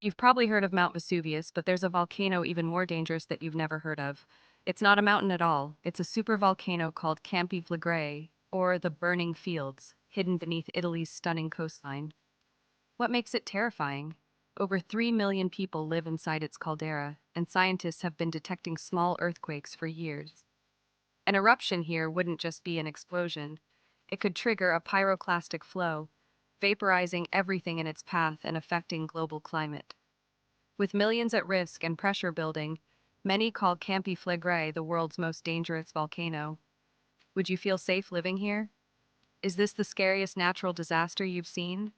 You've probably heard of Mount Vesuvius, but there's a volcano even more dangerous that you've never heard of. It's not a mountain at all. It's a supervolcano called Campi Flegrei, or the Burning Fields, hidden beneath Italy's stunning coastline. What makes it terrifying? Over 3 million people live inside its caldera, and scientists have been detecting small earthquakes for years. An eruption here wouldn't just be an explosion. It could trigger a pyroclastic flow, vaporizing everything in its path and affecting global climate. With millions at risk and pressure building, many call Campi Flegrei the world's most dangerous volcano. Would you feel safe living here? Is this the scariest natural disaster you've seen?